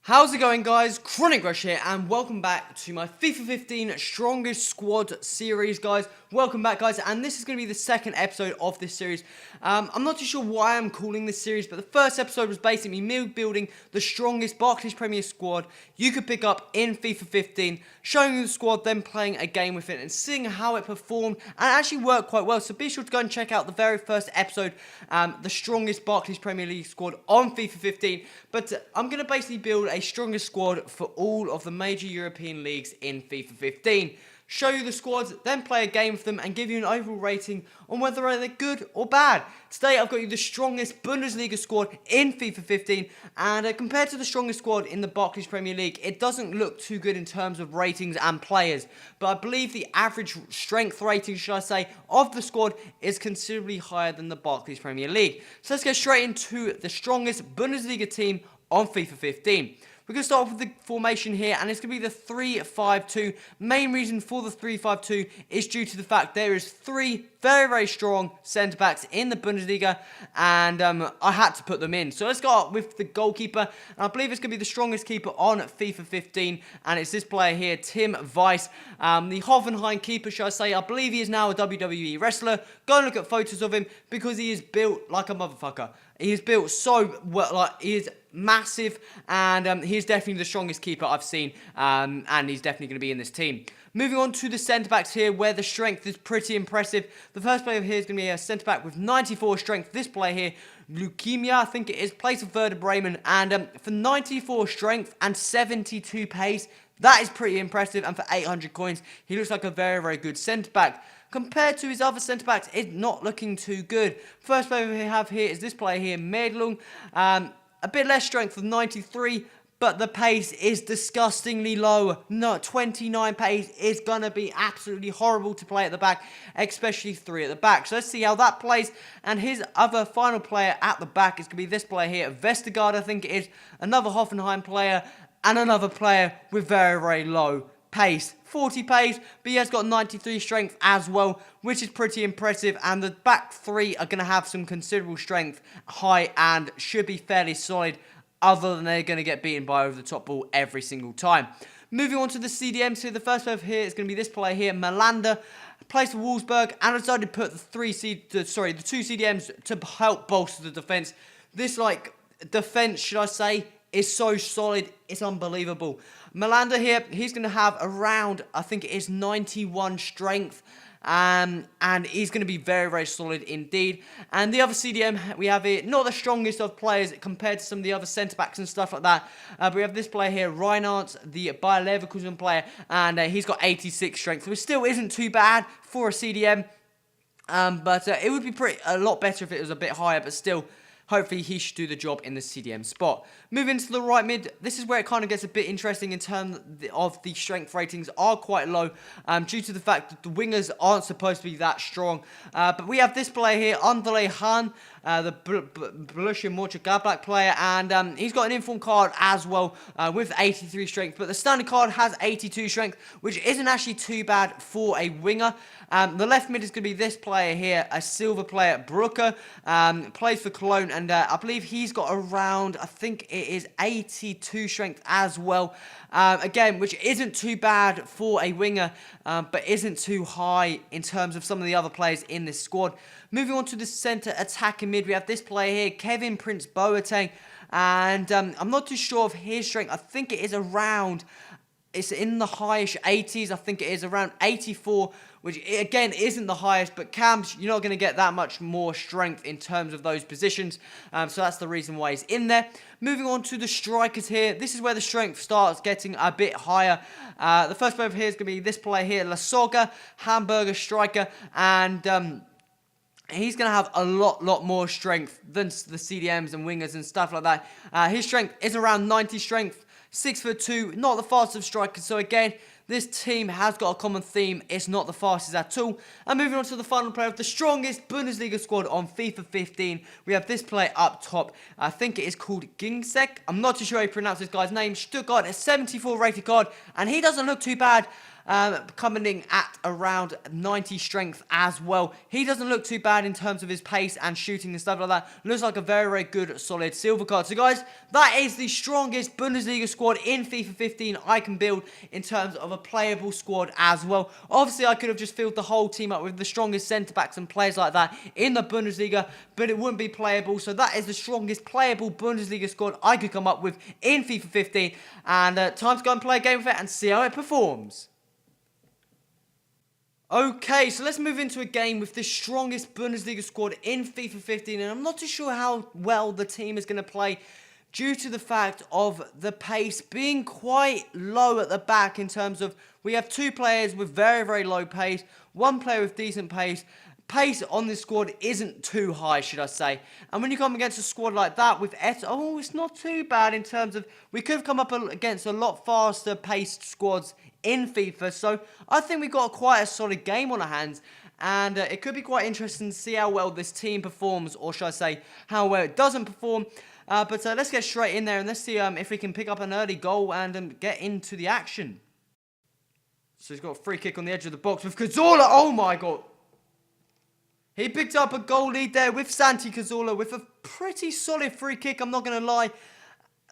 How's it going, guys? Chronic Rush here, and welcome back to my FIFA 15 Strongest Squad series, guys. Welcome back, guys, and this is going to be the second episode of this series. I'm not too sure why I'm calling this series, but the first episode was basically me building the strongest Barclays Premier squad you could pick up in FIFA 15, showing you the squad, then playing a game with it, and seeing how it performed, and it actually worked quite well. So be sure to go and check out the very first episode, the strongest Barclays Premier League squad on FIFA 15. But I'm going to basically build a strongest squad for all of the major European leagues in FIFA 15. Show you the squads, then play a game with them and give you an overall rating on whether they're good or bad. Today I've got you the strongest Bundesliga squad in FIFA 15, and compared to the strongest squad in the Barclays Premier League, it doesn't look too good in terms of ratings and players. But I believe the average strength rating, should I say, of the squad is considerably higher than the Barclays Premier League. So let's go straight into the strongest Bundesliga team on FIFA 15. We're going to start off with the formation here, and it's going to be the 3-5-2. Main reason for the 3-5-2 is due to the fact there is three very, very strong centre-backs in the Bundesliga, and I had to put them in. So let's start with the goalkeeper, and I believe it's going to be the strongest keeper on FIFA 15, and it's this player here, Tim Weiss, the Hoffenheim keeper, should I say. I believe he is now a WWE wrestler. Go and look at photos of him, because he is built like a motherfucker. He is built so well, like, he is massive, and he's definitely the strongest keeper I've seen, and he's definitely going to be in this team. Moving on to the centre-backs here, where the strength is pretty impressive. The first player here is going to be a centre-back with 94 strength. This player here, Leukemia, I think it is, plays for Werder Bremen, and for 94 strength and 72 pace, that is pretty impressive, and for 800 coins, he looks like a very, very good centre-back. Compared to his other centre-backs, it's not looking too good. First player we have here is this player here, Medlung. A bit less strength with 93, but the pace is disgustingly low. No, 29 pace is going to be absolutely horrible to play at the back, especially 3 at the back. So let's see how that plays. And his other final player at the back is going to be this player here, Vestergaard, I think it is. Another Hoffenheim player, and another player with very, very low pace. 40 pace, but he has got 93 strength as well, which is pretty impressive. And the back 3 are going to have some considerable strength, high, and should be fairly solid, other than they're going to get beaten by over the top ball every single time. Moving on to the CDMs here, the first player here is going to be this player here, Malander. Plays for Wolfsburg, and I decided to put the two CDMs to help bolster the defense. This, defense, should I say, is so solid, it's unbelievable. Malander here, he's going to have around, I think it is 91 strength, and he's going to be very, very solid indeed. And the other CDM we have here, not the strongest of players compared to some of the other centre-backs and stuff like that, but we have this player here, Reinhardt, the Bayer Leverkusen player, and he's got 86 strength, which still isn't too bad for a CDM, but it would be a lot better if it was a bit higher, but still, hopefully he should do the job in the CDM spot. Moving to the right mid, this is where it kind of gets a bit interesting in terms of the strength ratings are quite low, due to the fact that the wingers aren't supposed to be that strong. But we have this player here, André Hahn, the Borussia Mönchengladbach player, and he's got an informed card as well, with 83 strength, but the standard card has 82 strength, which isn't actually too bad for a winger. The left mid is going to be this player here, a silver player, Brooker, plays for Cologne, and I believe he's got around, I think it is 82 strength as well. Again, which isn't too bad for a winger, but isn't too high in terms of some of the other players in this squad. Moving on to the centre attacking mid, we have this player here, Kevin Prince Boateng, and I'm not too sure of his strength. I think it is around, it's in the highish 80s, I think it is around 84, which again isn't the highest, but Cams, you're not going to get that much more strength in terms of those positions, so that's the reason why he's in there. Moving on to the strikers here, this is where the strength starts getting a bit higher. The first player here is going to be this player here, Lasogga, Hamburger striker, and he's going to have a lot more strength than the CDMs and wingers and stuff like that. His strength is around 90 strength, 6'2", not the fastest striker, so again, this team has got a common theme. It's not the fastest at all. And moving on to the final player of the strongest Bundesliga squad on FIFA 15, we have this player up top. I think it is called Gingsek. I'm not too sure how you pronounce this guy's name. Stuttgart, a 74 rated card, and he doesn't look too bad. coming in at around 90 strength as well. He doesn't look too bad in terms of his pace and shooting and stuff like that. Looks like a very, very good, solid silver card. So, guys, that is the strongest Bundesliga squad in FIFA 15 I can build in terms of a playable squad as well. Obviously, I could have just filled the whole team up with the strongest centre-backs and players like that in the Bundesliga, but it wouldn't be playable. So that is the strongest playable Bundesliga squad I could come up with in FIFA 15. And time to go and play a game with it and see how it performs. Okay, so let's move into a game with the strongest Bundesliga squad in FIFA 15. And I'm not too sure how well the team is going to play due to the fact of the pace being quite low at the back in terms of we have two players with very, very low pace, one player with decent pace. Pace on this squad isn't too high, should I say. And when you come against a squad like that with it's not too bad in terms of we could have come up against a lot faster paced squads in FIFA. So I think we've got quite a solid game on our hands. And it could be quite interesting to see how well this team performs, or should I say, how well it doesn't perform. But let's get straight in there and let's see if we can pick up an early goal and get into the action. So he's got a free kick on the edge of the box with Cazorla. Oh my god. He picked up a goal lead there with Santi Cazorla with a pretty solid free kick, I'm not going to lie.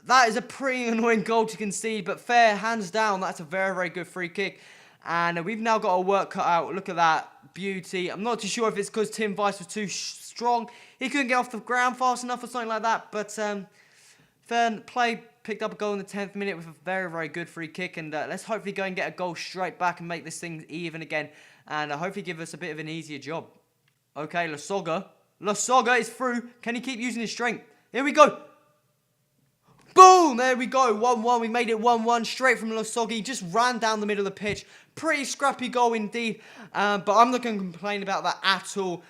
That is a pretty annoying goal to concede, but fair, hands down, that's a very, very good free kick. And we've now got our work cut out. Look at that beauty. I'm not too sure if it's because Tim Weiss was too strong. He couldn't get off the ground fast enough or something like that. But fair play, picked up a goal in the 10th minute with a very, very good free kick. And let's hopefully go and get a goal straight back and make this thing even again. And hopefully give us a bit of an easier job. Okay, Lasogga. Lasogga is through. Can he keep using his strength? Here we go. Boom! There we go. 1-1. We made it 1-1 straight from Lasogga. He just ran down the middle of the pitch. Pretty scrappy goal indeed. But I'm not going to complain about that at all.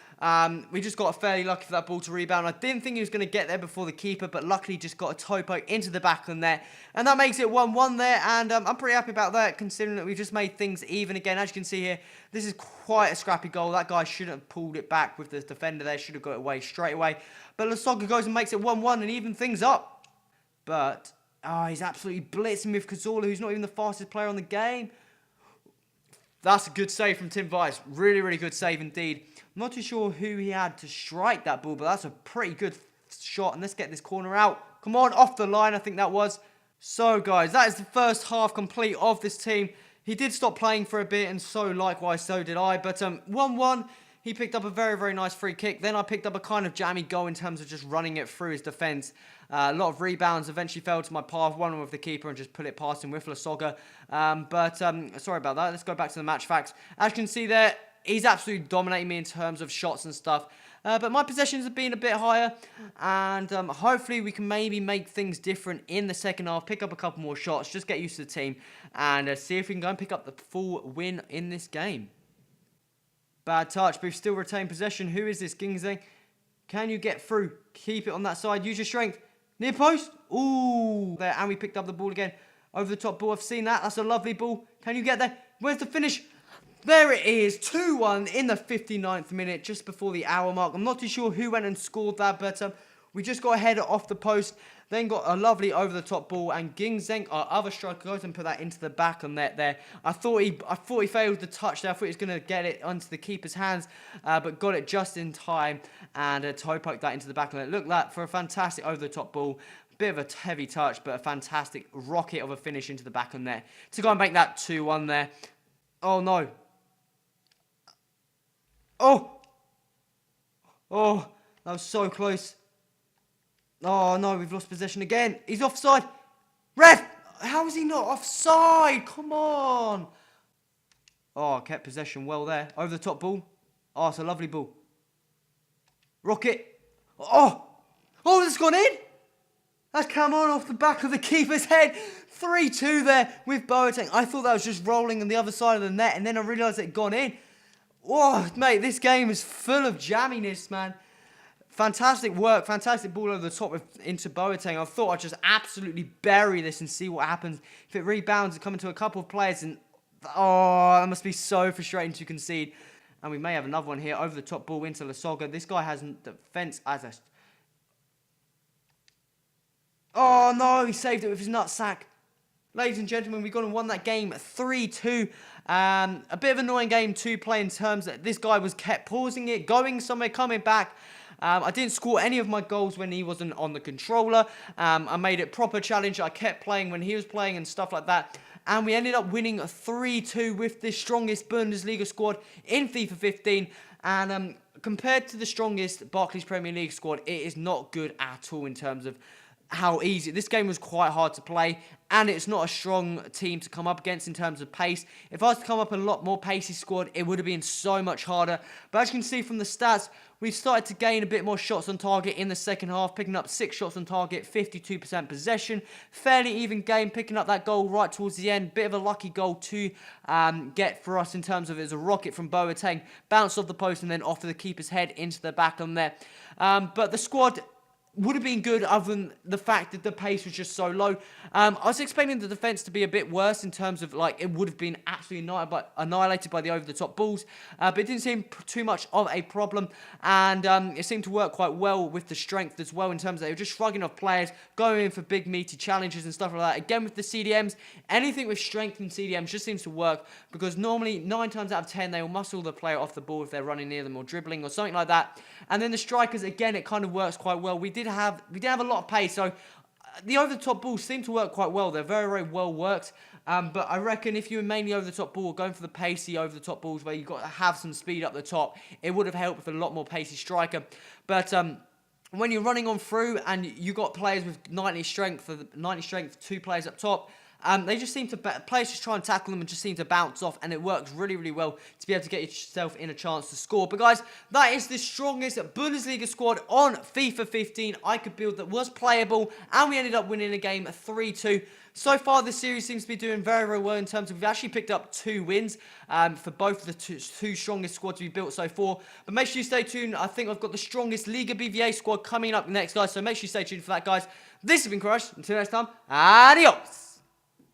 We just got fairly lucky for that ball to rebound. I didn't think he was going to get there before the keeper, but luckily just got a toe poke into the back of the net. And that makes it 1-1 there, and I'm pretty happy about that, considering that we just made things even again. As you can see here, this is quite a scrappy goal. That guy shouldn't have pulled it back with the defender there. Should have got it away straight away. But Lasogga goes and makes it 1-1 and even things up. But, he's absolutely blitzing with Cazorla, who's not even the fastest player on the game. That's a good save from Tim Weiss. Really, really good save indeed. I'm not too sure who he had to strike that ball, but that's a pretty good shot. And let's get this corner out. Come on, off the line, I think that was. So, guys, that is the first half complete of this team. He did stop playing for a bit, and so likewise, so did I. But 1-1, he picked up a very, very nice free kick. Then I picked up a kind of jammy goal in terms of just running it through his defence. A lot of rebounds eventually fell to my path. One with the keeper and just put it past him with Lasogga. Sorry about that. Let's go back to the match facts. As you can see there, he's absolutely dominating me in terms of shots and stuff. But my possessions have been a bit higher. And hopefully we can maybe make things different in the second half. Pick up a couple more shots. Just get used to the team. And see if we can go and pick up the full win in this game. Bad touch, but we've still retained possession. Who is this, Gingzeng? Can you get through? Keep it on that side. Use your strength. Near post. Ooh. There, and we picked up the ball again. Over the top ball. I've seen that. That's a lovely ball. Can you get there? Where's the finish? There it is. 2-1 in the 59th minute, just before the hour mark. I'm not too sure who went and scored that, but we just got a header off the post. Then got a lovely over-the-top ball, and Gingzeng, our other striker, goes and put that into the back of the net there. I thought he failed the touch there. I thought he was going to get it onto the keeper's hands, but got it just in time and toe poked that into the back of the net. Look at that for a fantastic over-the-top ball. Bit of a heavy touch, but a fantastic rocket of a finish into the back of the net to go and make that 2-1 there. Oh, no. Oh, that was so close. Oh, no, we've lost possession again. He's offside. Ref, how is he not offside? Come on. Oh, kept possession well there. Over the top ball. Oh, it's a lovely ball. Rocket. Oh, that's gone in. That's come on off the back of the keeper's head. 3-2 there with Boateng. I thought that was just rolling on the other side of the net, and then I realised it had gone in. Whoa, mate, this game is full of jamminess, man. Fantastic work, fantastic ball over the top into Boateng. I thought I'd just absolutely bury this and see what happens. If it rebounds, it comes into a couple of players, and that must be so frustrating to concede. And we may have another one here, over the top ball into Lasogga. This guy has defence as a... Oh no, he saved it with his nutsack. ladies and gentlemen, we gone and won that game 3-2. A bit of an annoying game to play in terms that this guy was kept pausing it, going somewhere, coming back. I didn't score any of my goals when he wasn't on the controller. I made it proper challenge. I kept playing when he was playing and stuff like that. And we ended up winning 3-2 with the strongest Bundesliga squad in FIFA 15. And compared to the strongest Barclays Premier League squad, it is not good at all in terms of how easy. This game was quite hard to play, and it's not a strong team to come up against in terms of pace. If I was to come up a lot more pacey squad, it would have been so much harder. But as you can see from the stats, we've started to gain a bit more shots on target in the second half, picking up 6 shots on target, 52% possession. Fairly even game, picking up that goal right towards the end. Bit of a lucky goal to get for us in terms of it was a rocket from Boateng, bounced off the post and then off of the keeper's head into the back on there. But the squad would have been good other than the fact that the pace was just so low. I was expecting the defence to be a bit worse in terms of, like, it would have been absolutely annihilated by the over-the-top balls. But it didn't seem too much of a problem. And it seemed to work quite well with the strength as well in terms of they were just shrugging off players, going in for big, meaty challenges and stuff like that. Again, with the CDMs, anything with strength in CDMs just seems to work because normally 9 times out of 10, they will muscle the player off the ball if they're running near them or dribbling or something like that. And then the strikers, again, it kind of works quite well. We did have a lot of pace, so the over-the-top balls seem to work quite well. They're very, very well worked. But I reckon if you were mainly over-the-top ball, going for the pacey over-the-top balls where you've got to have some speed up the top, it would have helped with a lot more pacey striker. But when you're running on through and you got players with 90 strength, 2 players up top, they just seem to, players just try and tackle them and just seem to bounce off, and it works really, really well to be able to get yourself in a chance to score. But guys, that is the strongest Bundesliga squad on FIFA 15 I could build that was playable, and we ended up winning a game 3-2. So far, this series seems to be doing very, very well in terms of we've actually picked up 2 wins for both of the two strongest squads we've built so far. But make sure you stay tuned. I think I've got the strongest Liga BVA squad coming up next, guys. So make sure you stay tuned for that, guys. This has been Crush. Until next time, adios.